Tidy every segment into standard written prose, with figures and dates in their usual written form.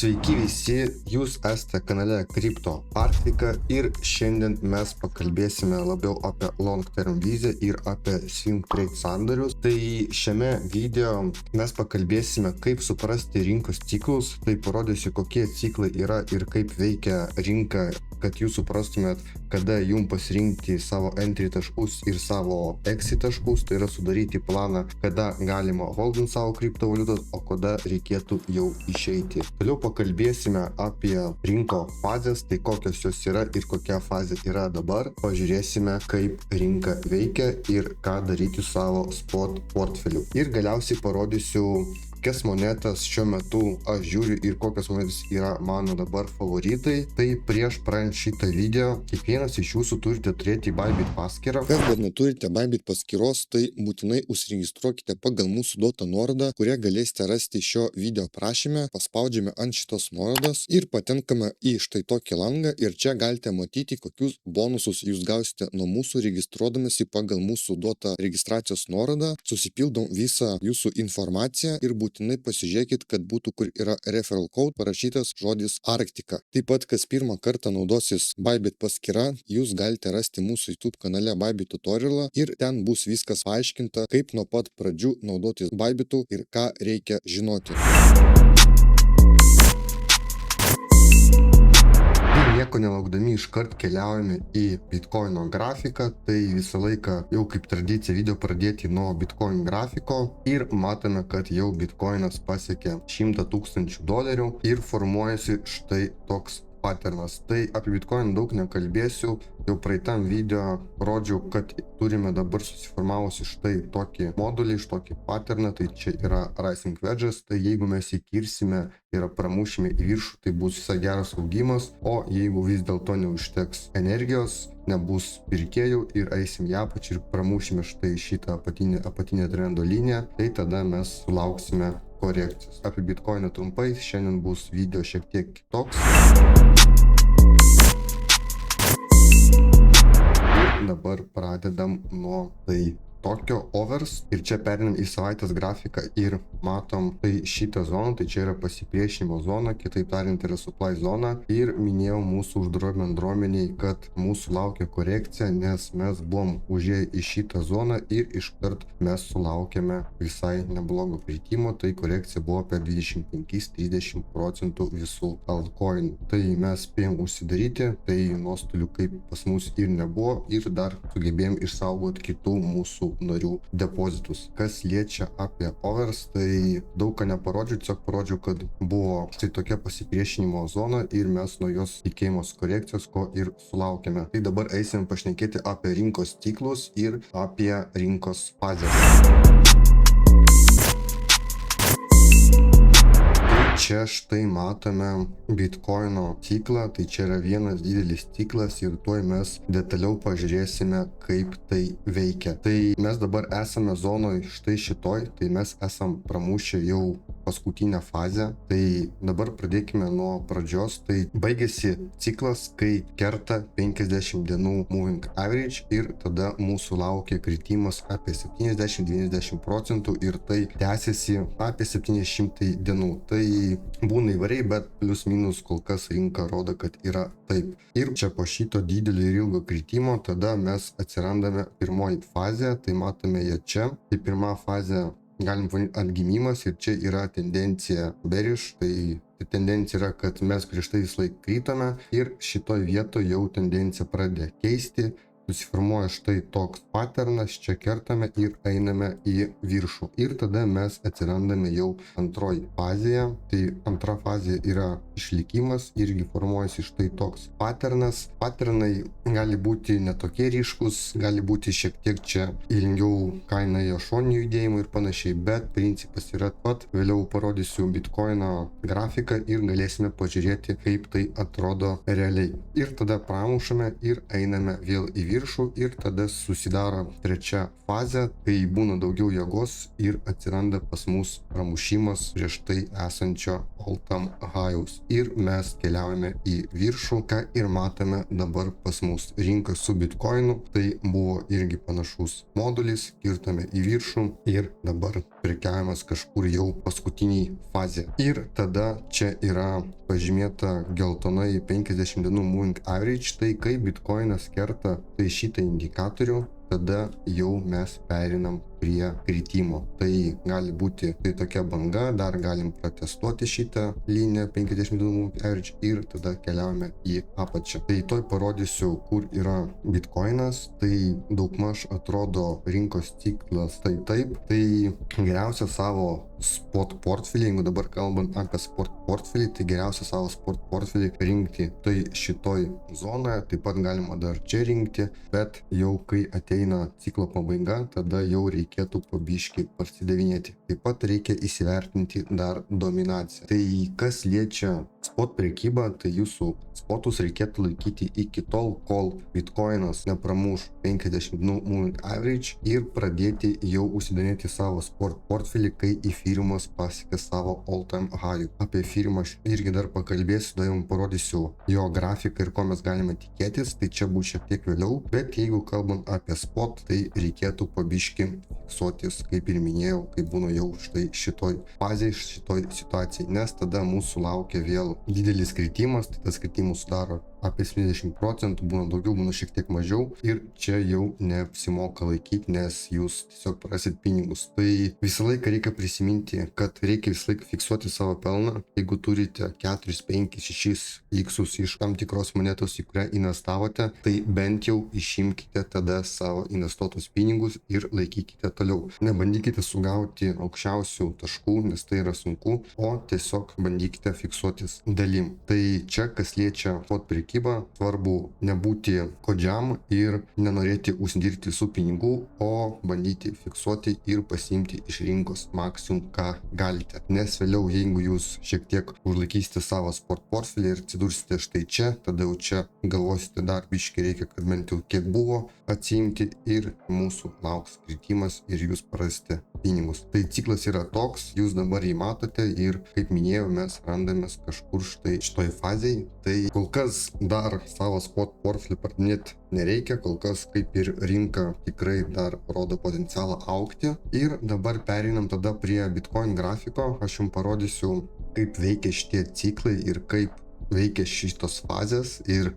Sveiki visi, jūs esate kanale Crypto Arktika ir šiandien mes pakalbėsime labiau apie long term viziją ir apie swing trade sandorius. Tai šiame video mes pakalbėsime, kaip suprasti rinkos ciklus, tai parodysiu, kokie ciklai yra ir kaip veikia rinka, kad jūs suprastumėt, kada jums pasirinkti savo entry taškus ir savo exit taškus, tai yra sudaryti planą, kada galima holdint savo kriptovaliutos, o kada reikėtų jau išeiti. Toliau pakalbėsime apie rinko fazės, tai kokios jos yra ir kokia fazė yra dabar. Pažiūrėsime, kaip rinka veikia ir ką daryti su savo spot portfeliu. Ir galiausiai parodysiu, kokias monetas šiuo metu aš žiūriu ir kokios monetas yra mano dabar favoritai. Tai prieš pradedant šitą video, kiekvienas iš jūsų turite turėti Bybit paskyrą. Kas dar neturite Bybit paskyros, tai būtinai užsiregistruokite pagal mūsų duotą nuorodą, kurią galėsite rasti šio video aprašyme. Paspaudžiame ant šitos nuorodos ir patenkame į štai tokį langą ir čia galite matyti, kokius bonusus jūs gausite nuo mūsų registruodamasi pagal mūsų duotą registracijos nuorodą. Susipildom visą jūsų informaciją ir būtinai pasižiūrėkit, kad būtų, kur yra referral code parašytas žodis Arktika. Taip pat, kas pirmą kartą naudosis Bybit paskyra, jūs galite rasti mūsų YouTube kanale Bybit tutorialą ir ten bus viskas paaiškinta, kaip nuo pat pradžių naudotis Bybitu ir ką reikia žinoti. Nieko nelaukdami iškart keliaujame į Bitcoino grafiką, tai visą laiką jau kaip tradicija video pradėti nuo Bitcoin grafiko ir matome, kad jau Bitcoinas pasiekė $100,000 ir formuojasi štai toks patternas. Tai apie Bitcoin daug nekalbėsiu, jau praeitam video rodžiau, kad turime dabar susiformavusi štai tokį modulį, tokį patterną, tai čia yra rising wedges, tai jeigu mes įkirsime ir pramušime į viršų, tai bus visai geras augimas, o jeigu vis dėlto neužteks energijos, nebus pirkėjų ir eisim į apačią ir pramušime štai šitą apatinę trendo liniją, tai tada mes sulauksime korekcijos. Apie Bitcoiną trumpai, šiandien bus video šiek tiek kitoks. Ir dabar pradedam nuo tai tokio overs ir čia perinam į savaitės grafiką ir matom tai šitą zoną, tai čia yra pasipriešinimo zona, kitaip tariant yra supply zona ir minėjau mūsų uždaroj bendruomeniai, kad mūsų laukia korekcija, nes mes buvom užėję į šitą zoną ir iškart mes sulaukėme visai neblogo kritimo, tai korekcija buvo apie 25-30% visų altcoinų. Tai mes spėjom užsidaryti, tai nuostolių kaip pas mus ir nebuvo ir dar sugebėjom išsaugoti kitų mūsų narių depozitus. Kas liečia apie overs, tai daug ką neparodžiau, tiesiog parodžiau, kad buvo štai tokia pasipriešinimo zona ir mes nuo jos tikėjimos korekcijos, ko ir sulaukėme. Tai dabar eisim pašnekėti apie rinkos ciklus ir apie rinkos fazės. Čia štai matome Bitcoino ciklą, tai čia yra vienas didelis ciklas ir tuoj mes detaliau pažiūrėsime, kaip tai veikia. Tai mes dabar esame zonoje štai šitoj, tai mes esam pramušę jau paskutinę fazę. Tai dabar pradėkime nuo pradžios. Tai baigėsi ciklas, kai kerta 50 dienų moving average ir tada mūsų laukia kritimas apie 70-90% ir tai tęsiasi apie 700 dienų. Tai būna įvairiai, bet plius minus kol kas rinka rodo, kad yra taip. Ir čia po šito didelio ir ilgo kritimo tada mes atsirandame pirmoji fazė, tai matome ją čia. Tai pirma fazė galim vadinti atgimimas ir čia yra tendencija bearish, tai tendencija yra, kad mes prieš tai visą laiką krytame ir šitoj vietoje jau tendencija pradeda keisti. Susiformuoja štai toks patternas, čia kertame ir einame į viršų. Ir tada mes atsirandame jau antroji fazėje. Tai antra fazė yra išlikimas, irgi formuojasi štai toks patternas. Patternai gali būti netokie ryškus, gali būti šiek tiek čia ilgiau kaina jo šoninių judėjimų ir panašiai, bet principas yra pat. Vėliau parodysiu Bitcoino grafiką ir galėsime pažiūrėti, kaip tai atrodo realiai. Ir tada pramušame ir einame vėl į viršų. viršų ir tada susidaro trečia fazė, kai būna daugiau jėgos ir atsiranda pas mus pramušimas prieš tai esančio all-time high'aus. Ir mes keliaujame į viršų, ką ir matome dabar pas mus rinka su bitkoinu. Tai buvo irgi panašus modulis, kirtame į viršų ir dabar prekiavimas kažkur jau paskutiniai fazė. Ir tada čia yra pažymėta geltonai 50 dienų moving average, tai kai bitkoinas kerta tai šitą indikatorių, tada jau mes perinam prie kritimo. Tai gali būti tai tokia banga, dar galim pratestuoti šitą liniją 50 dienų average ir tada keliaujame į apačią. Tai toj parodysiu, kur yra bitkoinas. Tai daugmaž atrodo rinkos ciklas tai taip. Tai geriausia savo spot portfelį, jeigu dabar kalbant apie spot portfelį, tai geriausia savo spot portfelį rinkti tai šitoj zonoje, taip pat galima dar čia rinkti, bet jau kai ateina ciklo pabaiga, tada jau reikėtų po biškį parsidavinėti. Taip pat reikia įsivertinti dar dominaciją. Tai kas liečia spot prekybą, tai jūsų spotus reikėtų laikyti iki tol, kol bitkoinas nepramuš 50 dienų moving average ir pradėti jau užsidarinėti savo spot portfelį, kai efiriumas pasiekė savo all-time high. Apie efiriumą aš irgi dar pakalbėsiu, tada jums parodysiu jo grafiką ir ko mes galime tikėtis, tai čia bus šiek tiek vėliau, bet jeigu kalbant apie spot, tai reikėtų po biškį fiksuotis, kaip ir minėjau, kai būna jau štai šitoj fazėje, šitoj situacijai, nes tada mūsų laukia vėl didelis kritimas, tai tas kritimus sudaro apie 70%, būna daugiau, būna šiek tiek mažiau ir čia jau neapsimoka laikyti, nes jūs tiesiog prasit pinigus. Tai visą laiką reikia prisiminti, kad reikia visą laiką fiksuoti savo pelną. Jeigu turite 4, 5, 6 iksus iš tam tikros monetos, į kurią investavote, tai bent jau išimkite tada savo investuotus pinigus ir laikykite toliau. Nebandykite sugauti aukščiausių taškų, nes tai yra sunku, o tiesiog bandykite fiksuotis dalim. Tai čia, kas liečia spot prekybą, svarbu nebūti kodžiam ir nenorėti užsidirbti su pinigų, o bandyti fiksuoti ir pasiimti iš rinkos maksimum, ką galite. Nes vėliau, jeigu jūs šiek tiek užlaikysite savo spot portfelį ir atsidursite štai čia, tada jau čia galvosite dar biškai reikia, kad bent jau kiek buvo atsiimti ir mūsų lauks kritimas ir jūs prarasite pinigus. Tai ciklas yra toks, jūs dabar jį matote ir kaip minėjau, mes randamės kažkur štai šitoj fazėje. Tai kol kas dar savo spot portfelį pardavinėti nereikia, kol kas kaip ir rinka tikrai dar rodo potencialą augti. Ir dabar pereinam tada prie Bitcoin grafiko. Aš jums parodysiu, kaip veikia šitie ciklai ir kaip veikia šitos fazės ir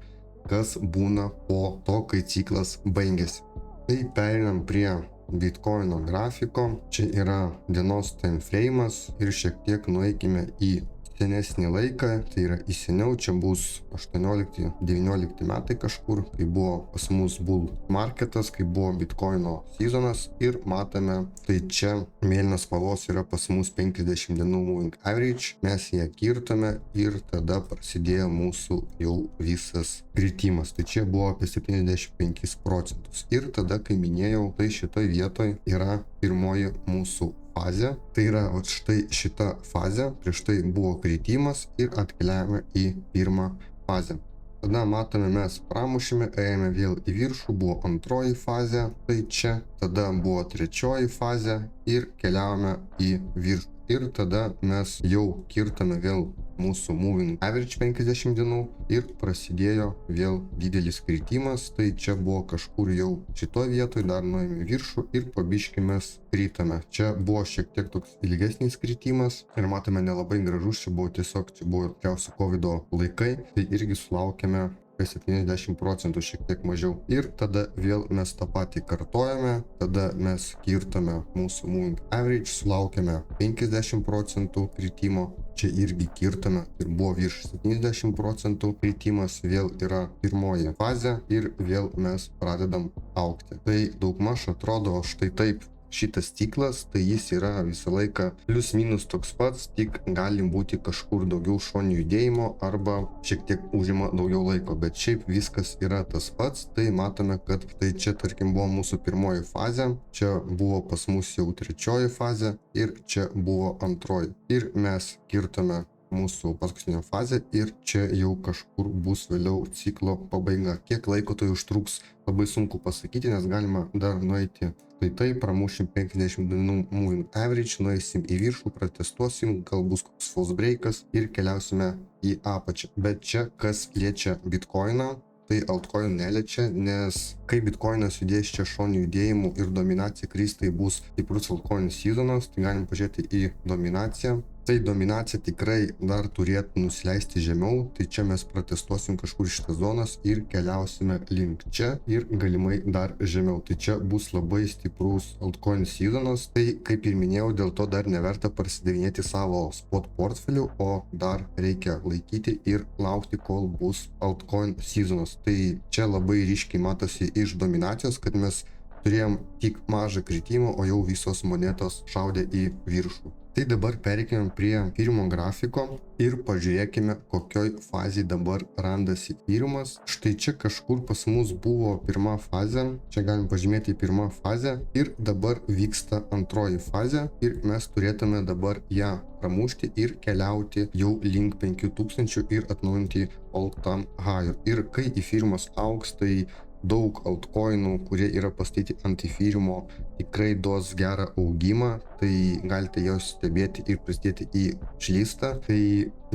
kas būna po to, kai ciklas baigėsi. Tai pereinam prie Bitcoino grafiko. Čia yra dienos time frame'as ir šiek tiek nueikime į senesnį laiką, tai yra į seniau, čia bus 18-19 metai kažkur, kai buvo pas mus bull marketas, kai buvo bitkoino sezonas ir matome, tai čia mėlynas spalvos yra pas mus 50 dienų moving average, mes ją kirtome ir tada prasidėjo mūsų jau visas kritimas, tai čia buvo apie 75%. Ir tada, kai minėjau, tai šitoj vietoj yra pirmoji mūsų fazė, tai yra štai šita fazė, prieš tai buvo kritimas ir atkeliavome į pirmą fazę. Tada matome, mes pramušėme, ėjome vėl į viršų, buvo antroji fazė, tai čia, tada buvo trečioji fazė ir keliavome į viršų. Ir tada mes jau kirtame vėl mūsų moving average 50 dienų ir prasidėjo vėl didelis kritimas, tai čia buvo kažkur jau šitoje vietoje, dar nuėjome viršų ir po biškį mes kritame. Čia buvo šiek tiek toks ilgesnis kritimas ir matome nelabai gražus, čia buvo tikriausiai COVID laikai, tai irgi sulaukėme apie 70%, šiek tiek mažiau. Ir tada vėl mes tą patį kartojame, tada mes kirtame mūsų moving average, sulaukėme 50% kritimo, čia irgi kirtame ir buvo virš 70% kritimas, vėl yra pirmoji fazė ir vėl mes pradedam augti. Tai daugmaž atrodo štai taip. Šitas ciklas, tai jis yra visą laiką plius minus toks pats, tik gali būti kažkur daugiau šoninių judėjimo arba šiek tiek užima daugiau laiko, bet šiaip viskas yra tas pats. Tai matome, kad tai čia tarkim buvo mūsų pirmoji fazė, čia buvo pas mus jau trečioji fazė ir čia buvo antroji. Ir mes kirtome mūsų paskutinė fazė ir čia jau kažkur bus vėliau ciklo pabaiga. Kiek laiko tai užtruks, labai sunku pasakyti, nes galima dar nueiti. Tai pramušim 50 dienų moving average, nueisim į viršų, pratestuosim, gal bus koks false breakas ir keliausime į apačią. Bet čia, kas liečia Bitcoiną, tai altcoin neliečia, nes kai Bitcoinas judės čia šonių judėjimų ir dominacija kris, tai bus stiprus altcoin sezonas, tai galim pažiūrėti į dominaciją. Tai dominacija tikrai dar turėtų nusileisti žemiau, tai čia mes pratestuosim kažkur šitas zonas ir keliausime link čia ir galimai dar žemiau. Tai čia bus labai stiprus altcoin sezonas, tai kaip ir minėjau, dėl to dar neverta parsidavinėti savo spot portfelių, o dar reikia laikyti ir laukti, kol bus altcoin sezonas. Tai čia labai ryškiai matosi iš dominacijos, kad mes turėjom tik mažą kritimą, o jau visos monetos šaudė į viršų. Tai dabar pereikime prie pirmo grafiko ir pažiūrėkime, kokioj fazėje dabar randasi tyrimas. Štai čia kažkur pas mus buvo pirma fazė, čia galim pažymėti pirmą fazę ir dabar vyksta antroji fazė ir mes turėtume dabar ją pramušti ir keliauti jau link 5000 ir atnaujinti all-time high. Ir kai įfyrimas augs, tai daug altcoinų, kurie yra pastatyti ant įfyrimo, tikrai duos gerą augimą, tai galite jos stebėti ir prisidėti į šlystą. Tai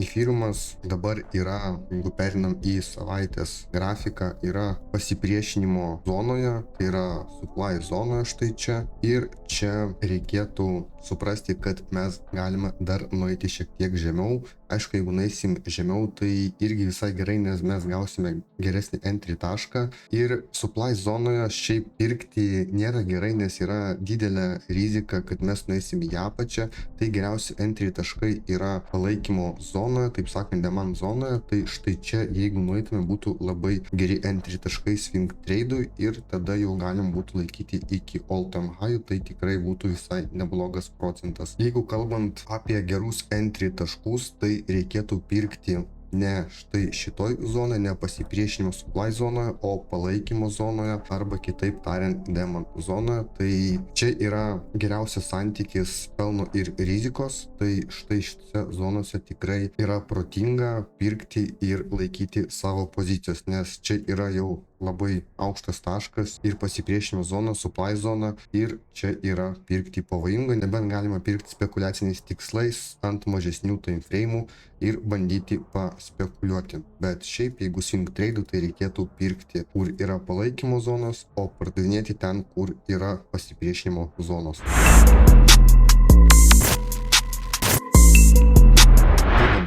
įfyrimas dabar yra, jeigu perinam į savaitės grafiką, yra pasipriešinimo zonoje, tai yra supply zonoje štai čia. Ir čia reikėtų suprasti, kad mes galime dar nueiti šiek tiek žemiau. Aišku, jeigu nueisim žemiau, tai irgi visai gerai, nes mes gausime geresnį entry tašką. Ir supply zonoje šiaip pirkti nėra gerai, nes yra didelė rizika, kad mes nueisim į apačią. Tai geriausi entry taškai yra palaikymo zonoje, taip sakant, demand zonoje. Tai štai čia, jeigu nueitume, būtų labai geri entry taškai swing trade'ui ir tada jau galim būtų laikyti iki all-time high, tai tikrai būtų visai neblogas procentas. Jeigu kalbant apie gerus entry taškus, tai reikėtų pirkti ne štai šitoj zonoje, ne pasipriešinimo supply zonoje, o palaikymo zonoje arba kitaip tariant demand zonoje. Tai čia yra geriausias santykis pelno ir rizikos, tai štai šitose zonose tikrai yra protinga pirkti ir laikyti savo pozicijos, nes čia yra jau labai aukštas taškas ir pasipriešinimo zona, supply zona ir čia yra pirkti pavojinga, nebent galima pirkti spekuliaciniais tikslais ant mažesnių time frame'ų ir bandyti paspekuliuoti. Bet šiaip, jeigu swing trade'ų, tai reikėtų pirkti, kur yra palaikymo zonos, o pardavinėti ten, kur yra pasipriešinimo zonos.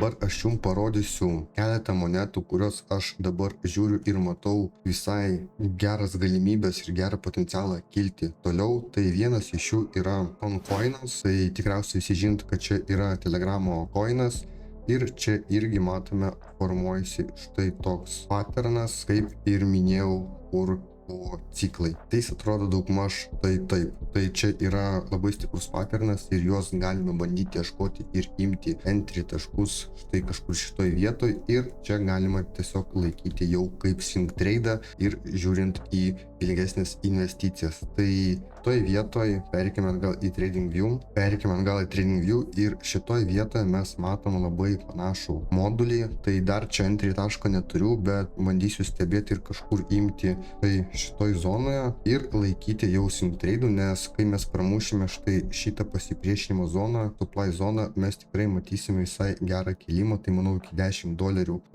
Dabar aš jums parodysiu keletą monetų, kurios aš dabar žiūriu ir matau visai geras galimybės ir gerą potencialą kilti toliau. Tai vienas iš jų yra OnCoinas, tai tikriausiai visi žinot, kad čia yra Telegramo coinas. Ir čia irgi matome formuojasi štai toks patternas, kaip ir minėjau, kur buvo ciklai. Tai atrodo daugmaž taip. Tai čia yra labai stiprus patternas ir juos galime bandyti ieškoti ir imti entry taškus štai kažkur šitoj vietoj ir čia galima tiesiog laikyti jau kaip swing trade'ą ir žiūrint į ilgesnės investicijas. Tai toj vietoj perkime atgal į TradingView ir šitoj vietoje mes matom labai panašų modulį. Tai dar čia entry taško neturiu, bet bandysiu stebėti ir kažkur imti tai šitoj zonoje ir laikyti jau swing trade'ų, nes kai mes pramušime štai šitą pasipriešinimo zoną, supply zoną, mes tikrai matysime visai gerą kilimą, tai manau iki $10,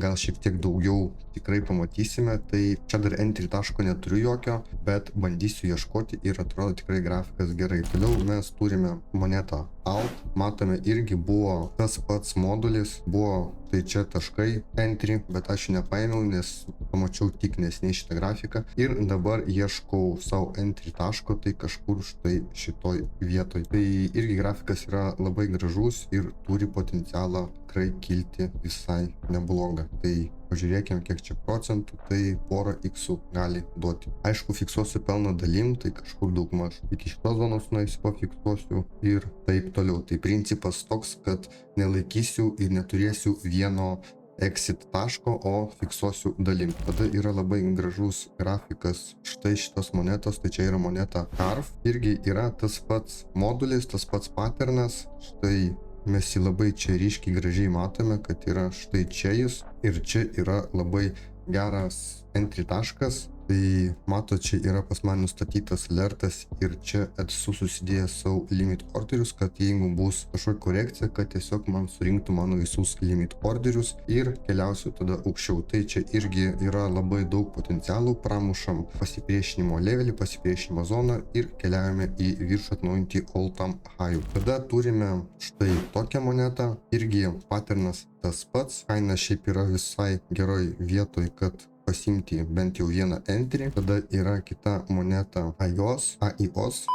gal šiek tiek daugiau tikrai pamatysime. Tai čia dar entry taško neturiu jokio, bet bandysiu ieškoti ir atrodo tikrai grafikas gerai. Toliau mes turime monetą ALT, matome irgi buvo tas pats modulis, buvo tai čia taškai entry, bet aš nepaėmiau, nes pamačiau tik neseniai šitą grafiką ir dabar ieškau savo entry taško, tai kažkur štai šitoj vietoj. Tai irgi grafikas yra labai gražus ir turi potencialą tikrai kilti visai neblogą. Tai pažiūrėkime, kiek čia procentų, tai porą x gali duoti. Aišku, fiksuosiu pelno dalim, tai kažkur daugmaž iki šitos zonos nueisiu, pafiksuosiu ir taip toliau. Tai principas toks, kad nelaikysiu ir neturėsiu vieno exit taško, o fiksuosiu dalim. Tada yra labai gražus grafikas štai šitos monetos, tai čia yra moneta CARF. Irgi yra tas pats modulis, tas pats patternas, štai mes jį labai čia ryškiai gražiai matome, kad yra štai čia jis ir čia yra labai geras entry taškas. Tai matot, čia yra pas man nustatytas alertas ir čia esu susidėjęs savo limit orderius, kad jeigu bus kažkokia korekcija, kad tiesiog man surinktų mano visus limit orderius ir keliausiu tada aukščiau. Tai čia irgi yra labai daug potencialų, pramušam pasipriešinimo levelį, pasipriešinimo zoną ir keliaujame į viršų atnaujinti all time high. Tada turime štai tokią monetą, irgi patternas tas pats, kaina šiaip yra visai geroj vietoj, kad pasimti bent jau vieną entry. Tada yra kita moneta AIOS.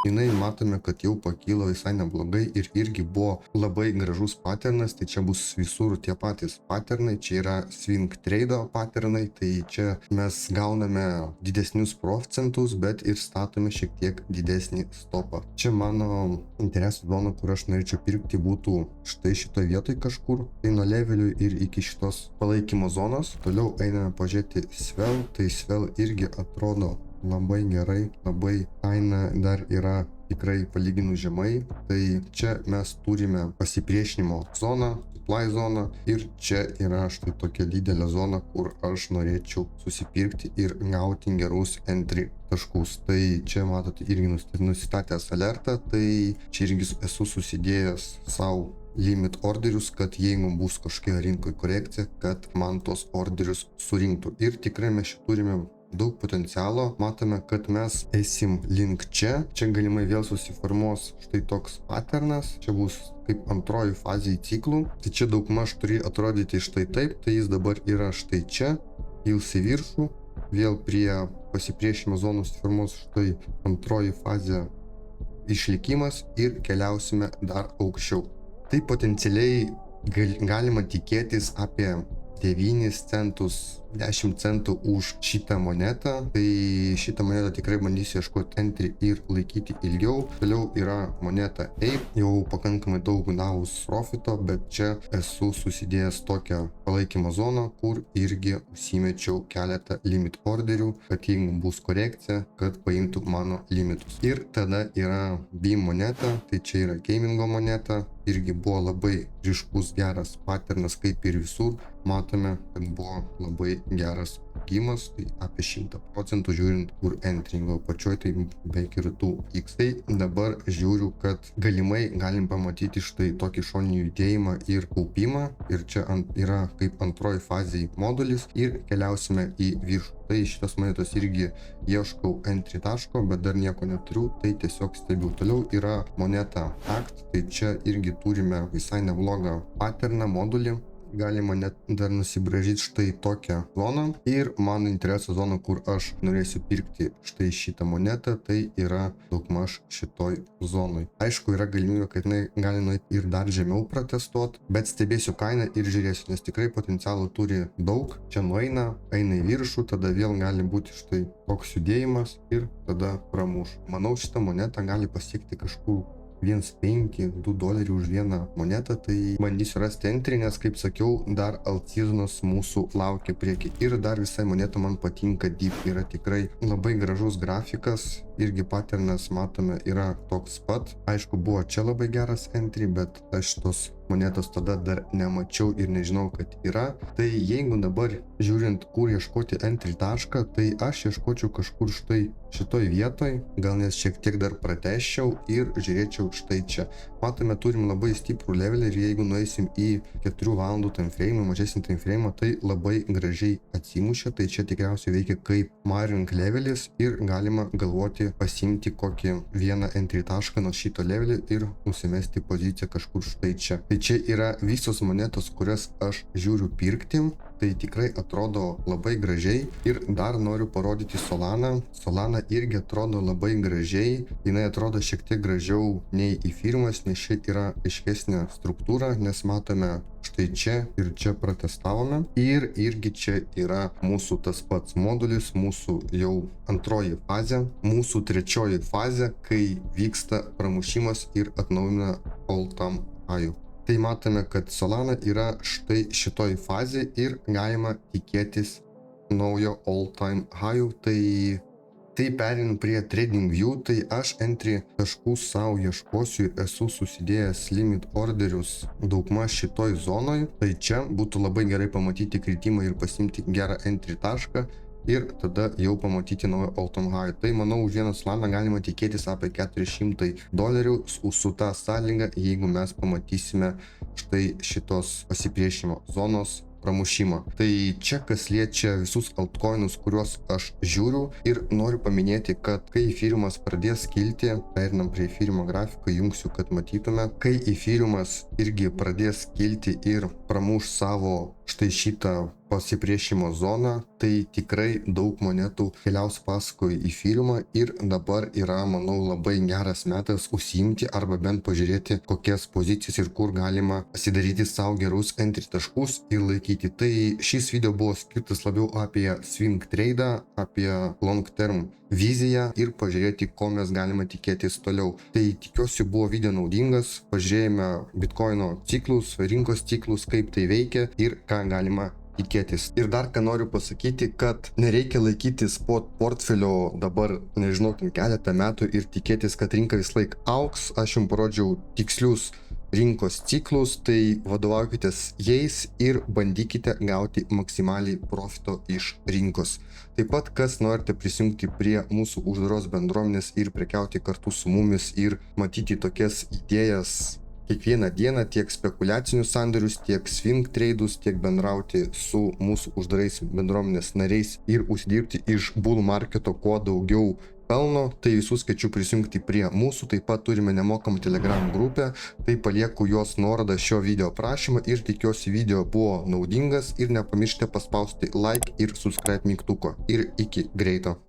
Jinai matome, kad jau pakyla visai neblogai ir irgi buvo labai gražus patternas. Tai čia bus visur tie patys patternai. Čia yra swing trade patternai. Tai čia mes gauname didesnius procentus, bet ir statome šiek tiek didesnį stopą. Čia mano interesų zona, kur aš norėčiau pirkti, būtų štai šitoje vietoje kažkur. Tai nuo levelių ir iki šitos palaikymo zonos. Toliau einame pažiūrėti Svel, tai Svel irgi atrodo labai gerai, labai kaina dar yra tikrai palyginus žemai. Tai čia mes turime pasipriešinimo zoną, supply zoną ir čia yra štai tokia didelė zona, kur aš norėčiau susipirkti ir gauti gerus entry taškus. Tai čia matote irgi nusistatęs alertą, tai čia irgi esu susidėjęs savo limit orderius, kad jeigu bus kažkokia rinkoje korekcija, kad man tos orderius surinktų. Ir tikrai mes čia turime daug potencialo. Matome, kad mes eisim link čia. Čia galimai vėl susiformuos štai toks patternas. Čia bus kaip antroji fazė į ciklų. Tai čia daugmaž turi atrodyti štai taip. Tai jis dabar yra štai čia. Kils į viršų. Vėl prie pasipriešinimo zonos susiformuos štai antroji fazė išlikimas ir keliausime dar aukščiau. Tai potencialiai galima tikėtis apie 9 centus, 10 centų už šitą monetą. Tai šitą monetą tikrai bandysiu ieškoti entry ir laikyti ilgiau. Toliau yra moneta Ape, jau pakankamai daug davus profito, bet čia esu susidėjęs tokią palaikymo zoną, kur irgi užsimečiau keletą limit orderių, kad jeigu bus korekcija, kad paimtų mano limitus. Ir tada yra Beam moneta, tai čia yra gamingo moneta. Irgi buvo labai ryškus geras patternas kaip ir visur. Matome, kad buvo labai geras augimas, tai apie 100% žiūrint, kur entringo pačioj, tai beveik ir tų X. Tai dabar žiūriu, kad galimai galim pamatyti štai tokį šoninį judėjimą ir kaupimą. Ir čia yra kaip antroji fazė modulis ir keliausime į viršų. Tai šitos monetos irgi ieškau entry taško, bet dar nieko neturiu, tai tiesiog stebiu. Toliau yra moneta ACT, tai čia irgi turime visai neblogą patterną modulį. Galima net dar nusibrėžyti štai tokią zoną. Ir mano interesų zona, kur aš norėsiu pirkti štai šitą monetą, tai yra daugmaž šitoj zonoj. Aišku, yra galimybė, kad jinai gali nueiti ir dar žemiau protestuoti, bet stebėsiu kainą ir žiūrėsiu, nes tikrai potencialo turi daug. Čia nueina, eina į viršų, tada vėl gali būti štai toks judėjimas ir tada pramuš. Manau, šitą monetą gali pasiekti kažkur 1,5-2 dolerių už vieną monetą, tai bandysiu rasti entry, nes kaip sakiau, dar alt seasonas mūsų laukia prieki. Ir dar visai moneta man patinka Deep, yra tikrai labai gražus grafikas, irgi patternas matome yra toks pat. Aišku, buvo čia labai geras entry, bet aš tos monetos tada dar nemačiau ir nežinau, kad yra. Tai jeigu dabar žiūrint, kur ieškoti entry tašką, tai aš ieškočiau kažkur štai šitoj vietoj, gal nes šiek tiek dar pratęsčiau ir žiūrėčiau štai čia. Matome, turim labai stiprų levelį ir jeigu nueisim į 4 valandų time frame, mažesnį time frame, tai labai gražiai atsimušia. Tai čia tikriausiai veikia kaip marring levelis ir galima galvoti pasimti kokį vieną entry tašką nuo šito levelį ir nusimesti poziciją kažkur štai čia. Tai čia yra visos monetos, kurias aš žiūriu pirkti. Tai tikrai atrodo labai gražiai. Ir dar noriu parodyti Solaną. Solana irgi atrodo labai gražiai. Jinai atrodo šiek tiek gražiau nei į firmas, nes čia yra aiškesnė struktūra, nes matome štai čia ir čia protestavome. Ir irgi čia yra mūsų tas pats modulis, mūsų jau antroji fazė, mūsų trečioji fazė, kai vyksta pramušimas ir atnaujina all time high. Tai matome, kad Solana yra štai šitoj fazė ir galima tikėtis naujo all time high. Tai Tai perinu prie TradingView, tai aš entry taškų savo ieškosiu, esu susidėjęs limit orderius daugmaž šitoj zonoj, tai čia būtų labai gerai pamatyti kritimą ir pasimti gerą entry tašką ir tada jau pamatyti naują all-time high. Tai manau, už vieną slaną galima tikėtis apie $400 su ta sąlyga, jeigu mes pamatysime štai šitos pasipriešinimo zonos pramušimą. Tai čia kas liečia visus altcoinus, kuriuos aš žiūriu, ir noriu paminėti, kad kai Ethereum pradės kilti, perinam prie Ethereum grafiką, jungsiu, kad matytume, kai Ethereum irgi pradės kilti ir pramuš savo štai šitą pasipriešimo zoną, tai tikrai daug monetų keliaus paskui Ethereum ir dabar yra, manau, labai geras metas užsiimti arba bent pažiūrėti, kokias pozicijas ir kur galima pasidaryti savo gerus entry taškus ir laikyti. Tai šis video buvo skirtas labiau apie swing tradą, apie long term viziją ir pažiūrėti, ko mes galime tikėtis toliau. Tai tikiuosi buvo video naudingas, pažiūrėjome Bitcoino ciklus, rinkos ciklus, kaip tai veikia ir ką galima tikėtis. Ir dar ką noriu pasakyti, kad nereikia laikyti spot portfelio dabar, nežinau, keletą metų ir tikėtis, kad rinka vis laik auks. Aš jums parodžiau tikslius rinkos ciklus, tai vadovaukitės jais ir bandykite gauti maksimaliai profito iš rinkos. Taip pat, kas norite prisijungti prie mūsų uždaros bendruomenės ir prekiauti kartu su mumis ir matyti tokias idėjas kiekvieną dieną, tiek spekuliacinius sandorius, tiek swing tradus, tiek bendrauti su mūsų uždarais bendruomenės nariais ir uždirbti iš bull marketo kuo daugiau pelno, tai visus kviečiu prisijungti prie mūsų. Taip pat turime nemokamą Telegram grupę, tai palieku jos nuorodą šio video aprašymą ir tikiuosi video buvo naudingas ir nepamirškite paspausti like ir subscribe mygtuko. Ir iki greito.